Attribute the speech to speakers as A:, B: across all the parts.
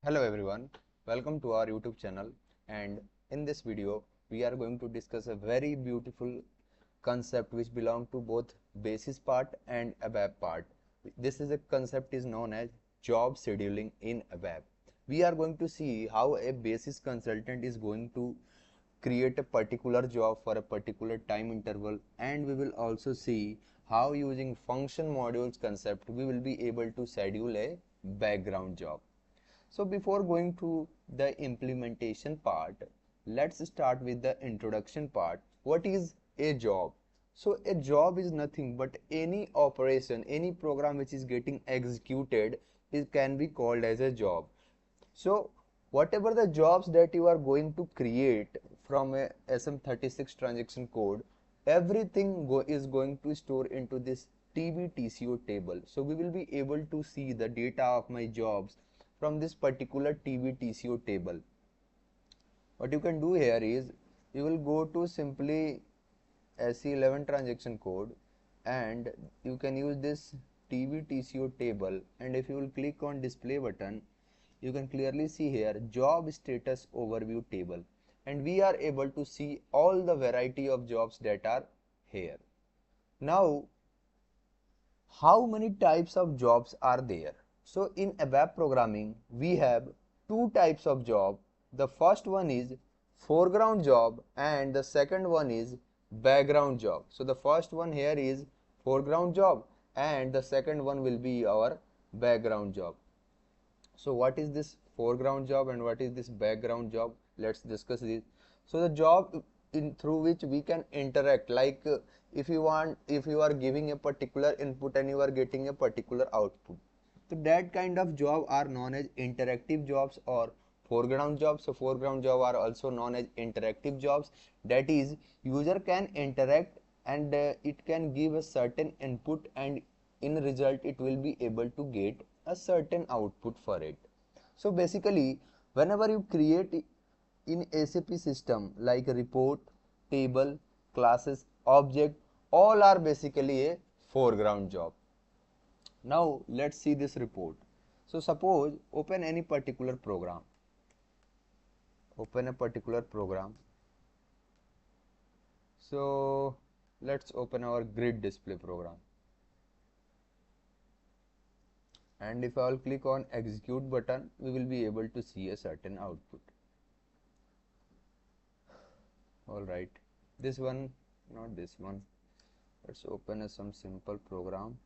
A: Hello everyone, welcome to our YouTube channel, and in this video we are going to discuss a very beautiful concept which belong to both basis part and ABAP part. This is a concept is known as job scheduling in ABAP. We are going to see how a basis consultant is going to create a particular job for a particular time interval, and we will also see how using function modules concept we will be able to schedule a background job. So before going to the implementation part, let's start with the introduction part. What is a job? So a job is nothing but any operation, any program which is getting executed, it can be called as a job. So whatever the jobs that you are going to create from a SM36 transaction code, everything is going to store into this TBTCO table. So we will be able to see the data of my jobs from this particular TBTCO table. What you can do here is you will go to simply SC11 transaction code and you can use this TBTCO table, and if you will click on display button, you can clearly see here job status overview table, and we are able to see all the variety of jobs that are here. Now, how many types of jobs are there? So in ABAP programming, we have two types of job. The first one is foreground job and the second one is background job. So the first one here is foreground job and the second one will be our background job. So what is this foreground job and what is this background job? Let's discuss this. So the job through which we can interact, like if you are giving a particular input and you are getting a particular output, so that kind of job are known as interactive jobs or foreground jobs. So foreground job are also known as interactive jobs, that is user can interact and it can give a certain input, and in result it will be able to get a certain output for it. So basically whenever you create in SAP system like report, table, classes, object, all are basically a foreground job. Now let's see this report. So suppose open any particular program. Open a particular program. So let's open our grid display program. And if I will click on execute button, we will be able to see a certain output. Alright, this one, not this one. Let's open some simple program.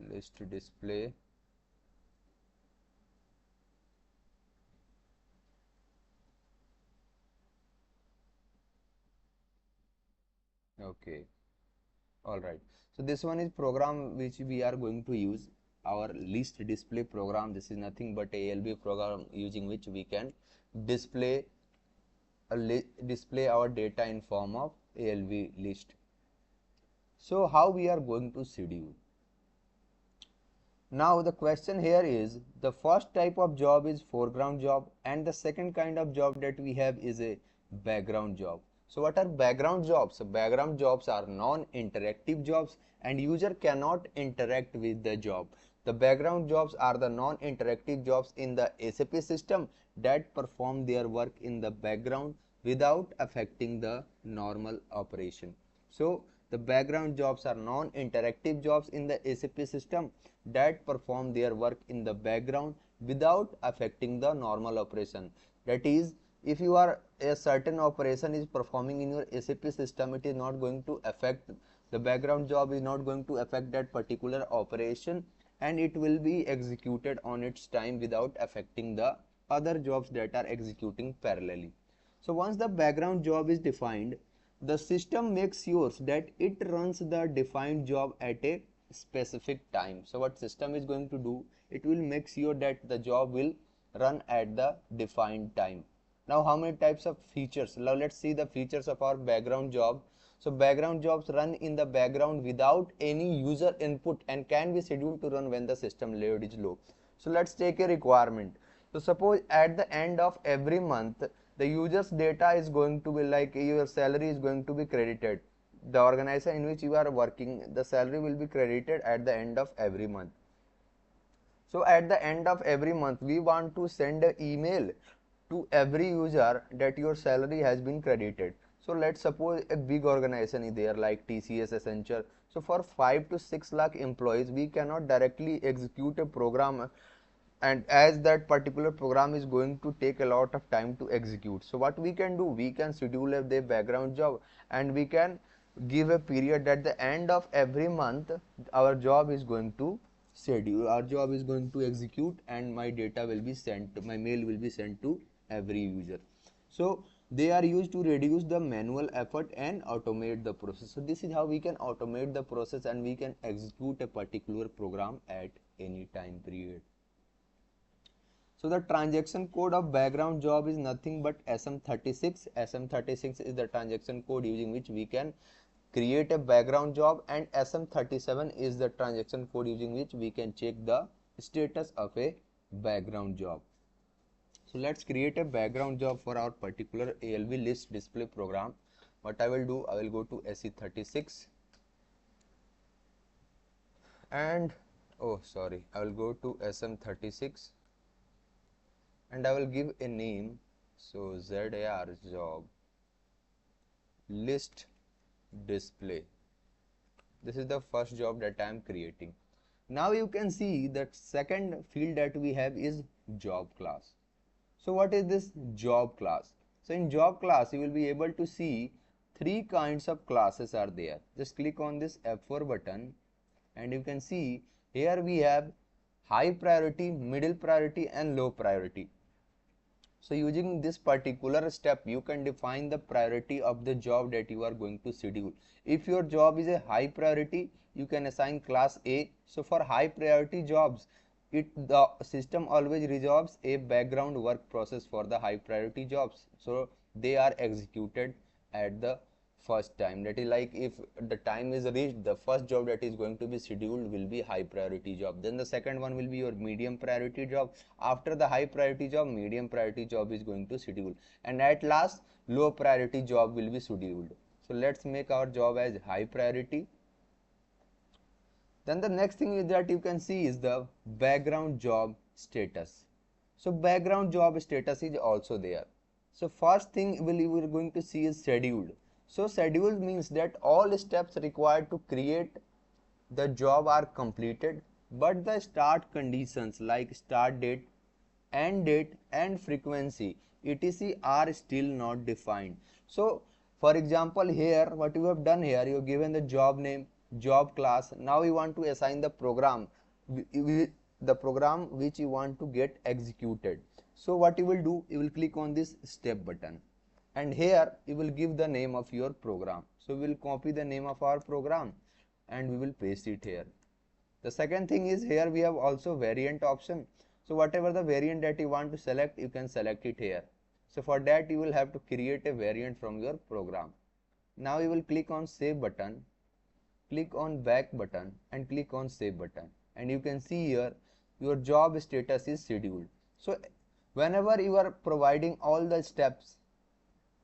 A: List display. Okay. Alright. So this one is program which we are going to use, our list display program. This is nothing but ALB program using which we can display display our data in form of ALB list. So how we are going to schedule? Now the question here is, the first type of job is foreground job and the second kind of job that we have is a background job. So what are background jobs? So background jobs are non-interactive jobs and user cannot interact with the job. The background jobs are the non-interactive jobs in the SAP system that perform their work in the background without affecting the normal operation. So the background jobs are non-interactive jobs in the SAP system that perform their work in the background without affecting the normal operation. That is, if you are a certain operation is performing in your SAP system, it is not going to affect the background job, is not going to affect that particular operation, and it will be executed on its time without affecting the other jobs that are executing parallelly. So once the background job is defined, the system makes sure that it runs the defined job at a specific time. So what system is going to do, it will make sure that the job will run at the defined time. Now how many types of features? Now let's see the features of our background job. So background jobs run in the background without any user input and can be scheduled to run when the system load is low. So let's take a requirement. So suppose at the end of every month the user's data is going to be like your salary is going to be credited. the organization in which you are working, the salary will be credited at the end of every month. So at the end of every month, we want to send an email to every user that your salary has been credited. So let's suppose a big organization is there like TCS, Accenture. So for 5 to 6 lakh employees, we cannot directly execute a program, and as that particular program is going to take a lot of time to execute. So what we can do, we can schedule the background job, and we can give a period at the end of every month. Our job is going to schedule, our job is going to execute, and my data will be sent, my mail will be sent to every user. So they are used to reduce the manual effort and automate the process. So this is how we can automate the process, and we can execute a particular program at any time period. So the transaction code of background job is nothing but SM36. SM36 is the transaction code using which we can create a background job, and SM37 is the transaction code using which we can check the status of a background job. So let's create a background job for our particular ALV list display program. What I will do, I will go to SE36 and I will go to SM36 and I will give a name. So ZAR job list display. This is the first job that I am creating. Now you can see that second field that we have is job class. So what is this job class? So in job class you will be able to see three kinds of classes are there. Just click on this F4 button and you can see here we have high priority, middle priority and low priority. So using this particular step, you can define the priority of the job that you are going to schedule. If your job is a high priority, you can assign class A. So for high priority jobs, the system always resolves a background work process for the high priority jobs. So they are executed at the first time. That is like if the time is reached, the first job that is going to be scheduled will be high priority job. Then the second one will be your medium priority job. After the high priority job, medium priority job is going to schedule, and at last low priority job will be scheduled. So let's make our job as high priority. Then the next thing is that you can see is the background job status. So background job status is also there. So first thing we are going to see is scheduled. So scheduled means that all steps required to create the job are completed, but the start conditions like start date, end date and frequency etc are still not defined. So for example, here what you have done here, you have given the job name, job class. Now you want to assign the program, the program which you want to get executed. So what you will do, you will click on this step button and here you will give the name of your program. So we will copy the name of our program and we will paste it here. The second thing is here we have also variant option. So whatever the variant that you want to select, you can select it here. So for that you will have to create a variant from your program. Now you will click on save button, click on back button and click on save button, and you can see here your job status is scheduled. So whenever you are providing all the steps,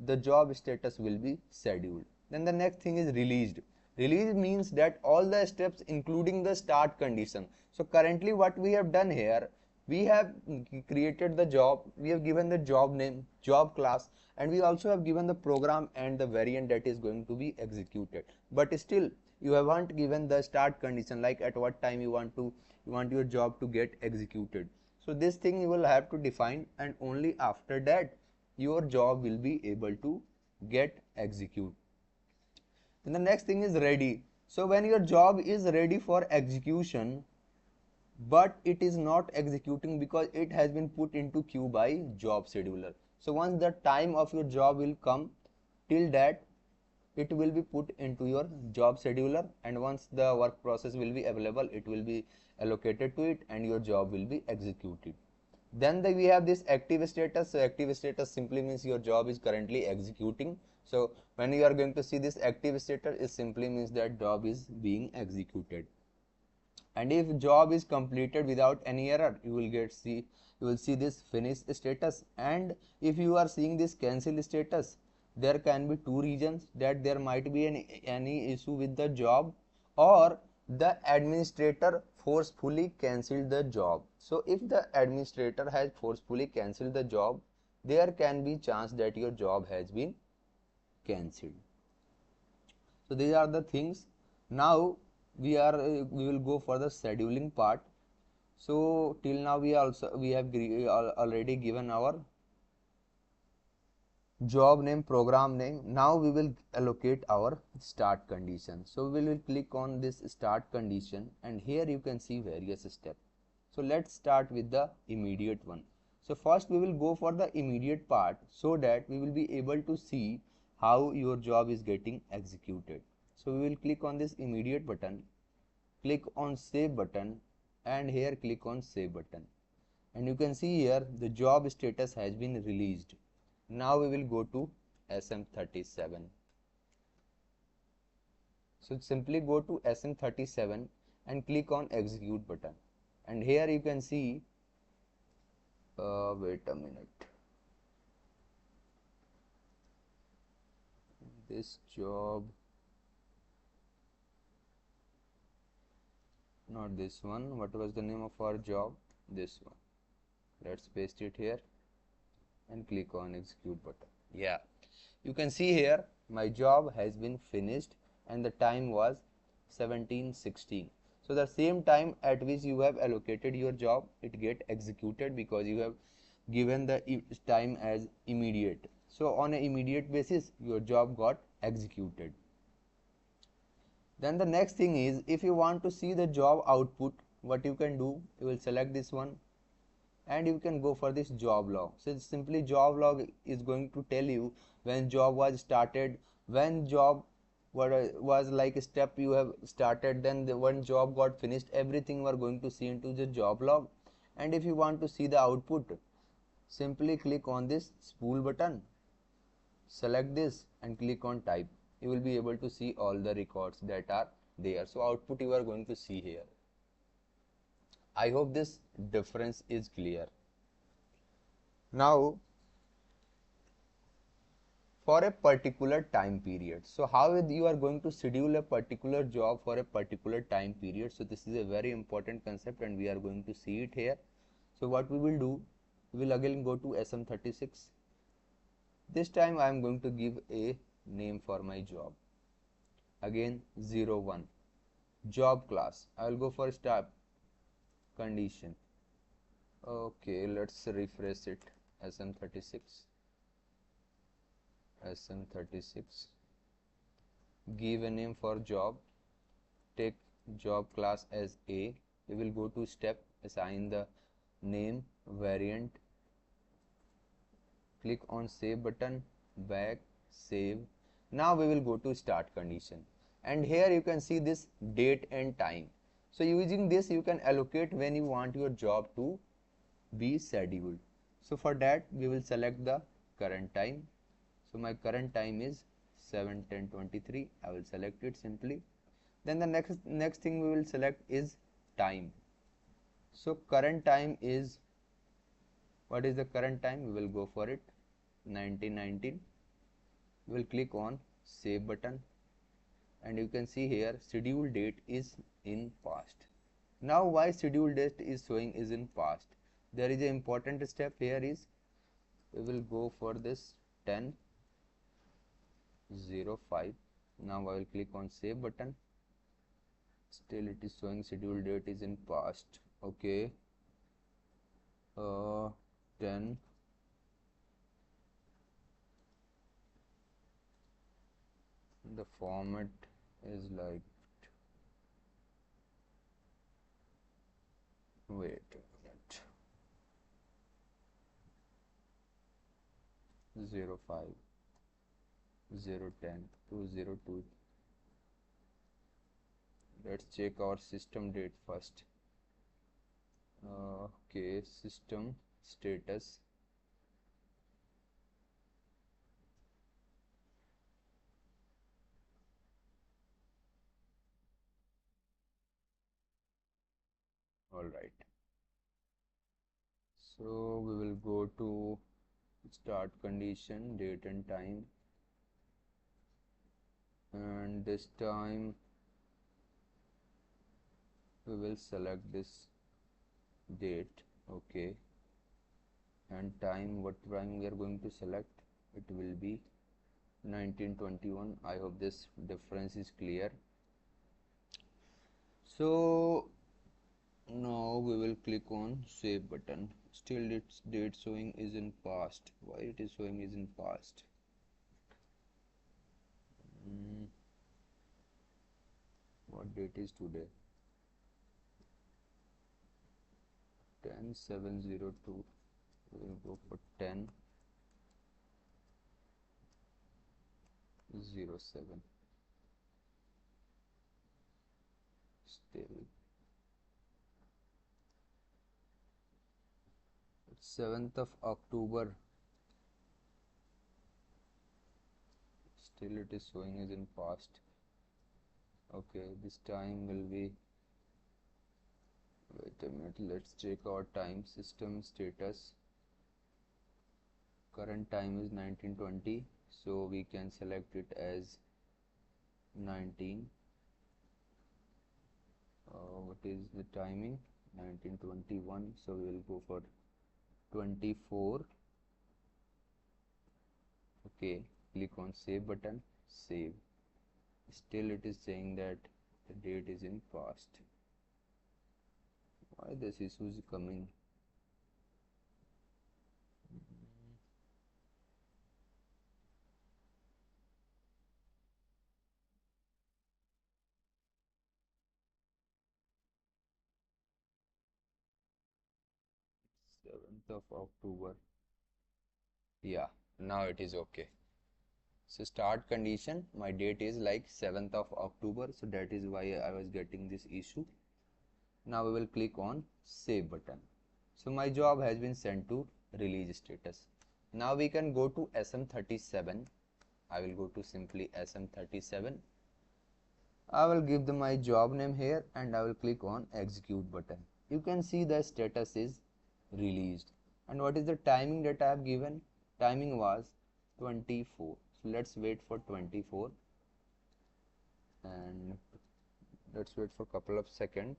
A: the job status will be scheduled. Then the next thing is released. Release means that all the steps including the start condition. So currently what we have done here, we have created the job, we have given the job name, job class, and we also have given the program and the variant that is going to be executed. But still you haven't given the start condition, like at what time you want your job to get executed. So this thing you will have to define, and only after that your job will be able to get executed. Then the next thing is ready. So when your job is ready for execution, but it is not executing because it has been put into queue by job scheduler. So once the time of your job will come, till that it will be put into your job scheduler, and once the work process will be available, it will be allocated to it and your job will be executed. Then we have this active status. So active status simply means your job is currently executing. So when you are going to see this active status, it simply means that job is being executed. And if job is completed without any error, you will see this finish status. And if you are seeing this cancel status, There can be two reasons, that there might be any issue with the job, or the administrator forcefully cancelled the job. So if the administrator has forcefully cancelled the job, there can be chance that your job has been cancelled. So these are the things. Now we will go for the scheduling part. So till now we have already given our job name, program name. Now we will allocate our start condition. So we will click on this start condition, and here you can see various steps. So let's start with the immediate one. So first we will go for the immediate part, so that we will be able to see how your job is getting executed. So we will click on this immediate button, click on save button, and here click on save button, and you can see here the job status has been released. Now we will go to SM37. So simply go to SM37 and click on execute button, and here you can see wait a minute, this job, not this one. What was the name of our job? This one. Let's paste it here and click on execute button. Yeah, you can see here my job has been finished, and the time was 17:16. So the same time at which you have allocated your job, it get executed, because you have given the time as immediate. So on an immediate basis your job got executed. Then the next thing is, if you want to see the job output, what you can do, you will select this one, and you can go for this job log. So simply job log is going to tell you when job was started, when job was like a step you have started, then the one job got finished, everything we are going to see into the job log. And if you want to see the output, simply click on this spool button, select this and click on type. You will be able to see all the records that are there. So output you are going to see here. I hope this difference is clear. Now for a particular time period, so how you are going to schedule a particular job for a particular time period. So this is a very important concept, and we are going to see it here. So what we will do, we will again go to SM36. This time I am going to give a name for my job. Again 01 job class. I will go for start condition. Okay, let's refresh it. SM36, give a name for job, take job class as A. We will go to step, assign the name, variant, click on save button, back, save. Now we will go to start condition, and here you can see this date and time. So using this you can allocate when you want your job to be scheduled. So for that we will select the current time. So my current time is 7:10:23. I will select it simply. Then the next thing we will select is time. So current time is, what is the current time? We will go for it, 1919. We will click on save button, and you can see here schedule date is in past. Now why schedule date is showing is in past? There is an important step here is, we will go for this 10:05. Now I will click on save button. Still it is showing schedule date is in past. Okay, 10. The format is like, wait a minute, 05 010 202. Let's check our system date first. Okay, system status. All right. So we will go to start condition, date and time. and this time we will select this date. Okay, and time, what time we are going to select, it will be 1921. I hope this difference is clear. So now we will click on save button. Still its date showing is in past. Why it is showing is in past? What date is today? 10/7/02. We will go for 10/07. Still 7th of October. Still it is showing is in past. Okay, this time will be, wait a minute, let's check our time system status. Current time is 1920, so we can select it as 19. What is the timing? 1921, so we will go for 24. Okay, click on save button, save. Still it is saying that the date is in past. Why this issue is coming? 7th of October. Yeah, now it is okay. So start condition, my date is like 7th of October, so that is why I was getting this issue. Now we will click on save button. So my job has been sent to release status. Now we can go to SM37. I will go to simply SM37. I will give my job name here and I will click on execute button. You can see the status is released. And what is the timing that I have given? Timing was 24. So let's wait for 24 and let's wait for a couple of seconds.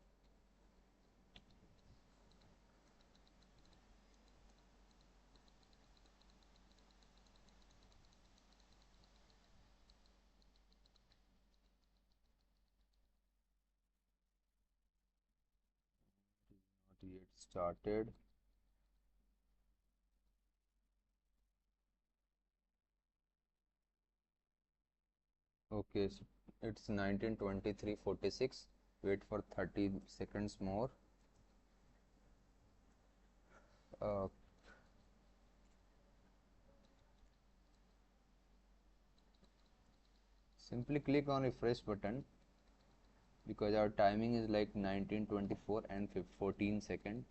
A: Not yet started. Okay, so it's 1923:46. Wait for 30 seconds more. Uh, Simply click on refresh button because our timing is like 1924 and 14 seconds.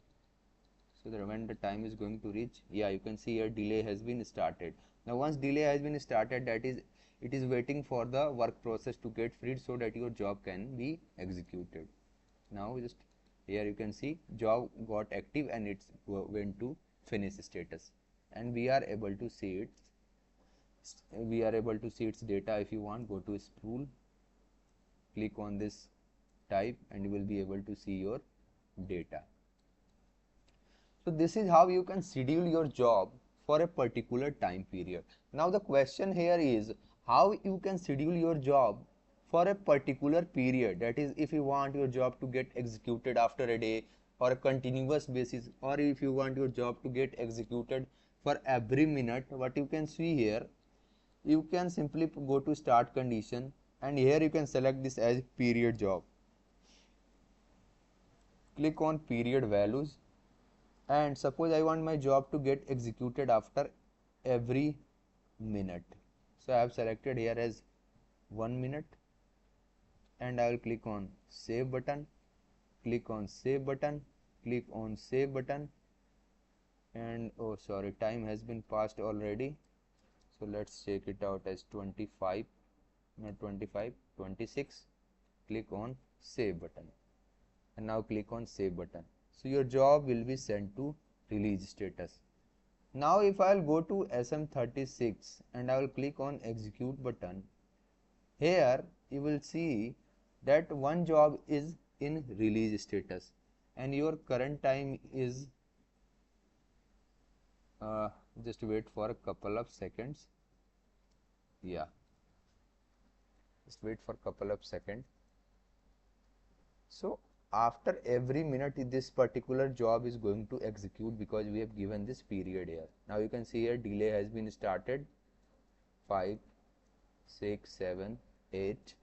A: So that when the time is going to reach, yeah, you can see here delay has been started. Now once delay has been started, that is, it is waiting for the work process to get freed so that your job can be executed. Now just here you can see job got active and it's went to finish status, and we are able to see it. We are able to see its data. If you want, go to spool, click on this type and you will be able to see your data. So this is how you can schedule your job for a particular time period. Now the question here is how you can schedule your job for a particular period. That is, if you want your job to get executed after a day or a continuous basis, or if you want your job to get executed for every minute, what you can see here, you can simply go to start condition and here you can select this as period job. Click on period values and suppose I want my job to get executed after every minute. So I have selected here as 1 minute and I will click on save button, click on save button, click on save button, and oh sorry, time has been passed already. So let's check it out as 25, not 25, 26. Click on save button and now click on save button. So your job will be sent to release status. Now if I will go to SM36 and I will click on execute button, Here you will see that one job is in release status and your current time is uh, just wait for a couple of seconds. Yeah, just wait for a couple of seconds. So after every minute this particular job is going to execute because we have given this period here. Now you can see here delay has been started 5, 6, 7, 8,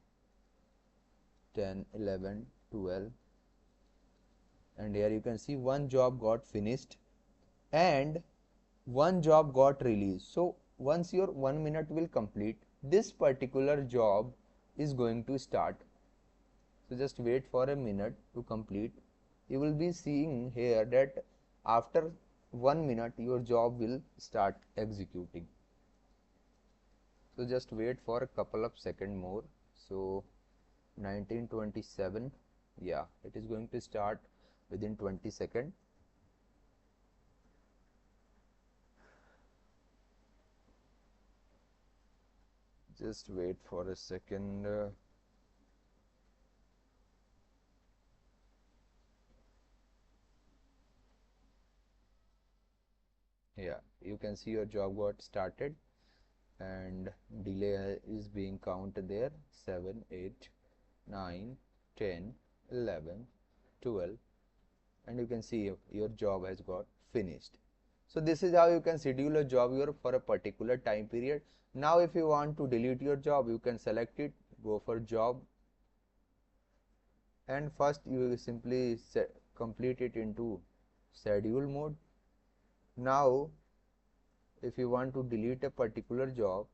A: 10, 11, 12, and here you can see one job got finished and one job got released. So once your 1 minute will complete, this particular job is going to start. So just wait for a minute to complete. You will be seeing here that after 1 minute your job will start executing. So just wait for a couple of seconds more. So 1927, yeah, it is going to start within 20 seconds. Just wait for a second. Yeah, you can see your job got started and delay is being counted there 7, 8, 9, 10, 11, 12, and you can see your job has got finished. So this is how you can schedule a job for a particular time period. Now if you want to delete your job, you can select it, go for job, and first you simply complete it into schedule mode. Now if you want to delete a particular job,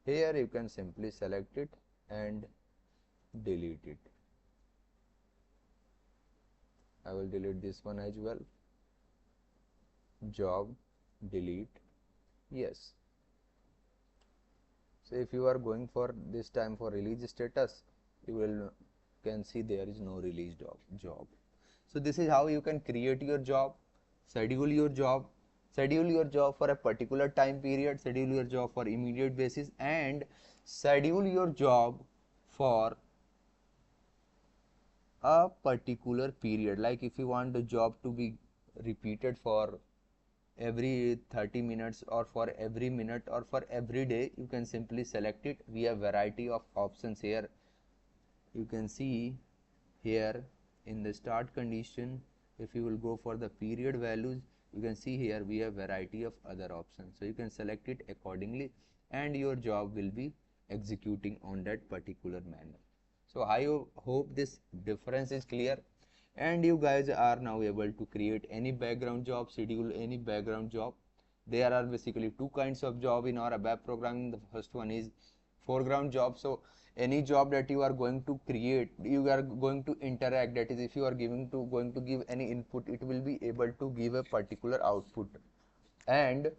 A: here you can simply select it and delete it. I will delete this one as well. Job, delete, yes. So if you are going for this time for release status, you will can see there is no release job. So this is how you can create your job, schedule your job for a particular time period, schedule your job for immediate basis, and schedule your job for a particular period. Like if you want the job to be repeated for every 30 minutes or for every minute or for every day, you can simply select it. We have variety of options here. You can see here in the start condition, if you will go for the period values, you can see here we have variety of other options. So you can select it accordingly and your job will be executing on that particular manner. So I hope this difference is clear and you guys are now able to create any background job, schedule any background job. There are basically two kinds of job in our ABAP programming. The first one is foreground job. So any job that you are going to create, you are going to interact, that is if you are going to give any input, it will be able to give a particular output. And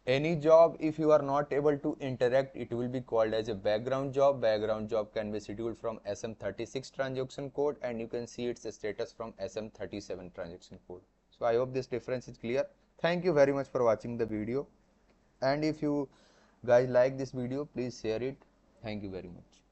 A: any job, if you are not able to interact, it will be called as a background job. Background job can be scheduled from SM36 transaction code and you can see its status from SM37 transaction code. So I hope this difference is clear. Thank you very much for watching the video, and if you guys like this video, please share it. Thank you very much.